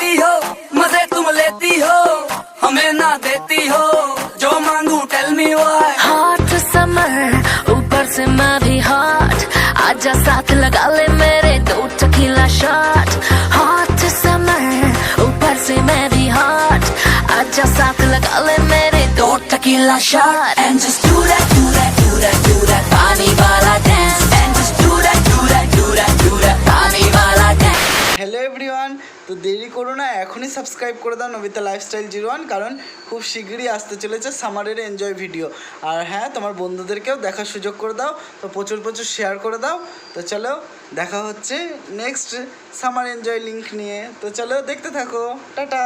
देती हो, मजे तुम लेती हो, हमें ना देती हो, जो मांगू tell me why. Hot summer ऊपर से मैं भी हॉट, आजा साथ लगा ले मेरे 2 टकीला शॉट। हॉट समर ऊपर से मैं भी हॉट, आजा साथ लगा ले मेरे 2 tequila shot. And just do that, do that, do that, do that, पानी वाला dance। And just do that, do that, do that, do that, पानी वाला dance। হ্যালো এভরিওয়ান, তো দেরি করো না, এখনই সাবস্ক্রাইব করে দাও নবিতা লাইফস্টাইল 01, কারণ খুব শীঘ্রই আসতে চলেছে সামারের এনজয় ভিডিও। আর হ্যাঁ, তোমার বন্ধুদেরকেও দেখার সুযোগ করে দাও, তো প্রচুর প্রচুর শেয়ার করে দাও। তো চলো দেখা হচ্ছে নেক্সট সামার এনজয় লিঙ্ক নিয়ে, তো চলো দেখতে থাকো, টাটা।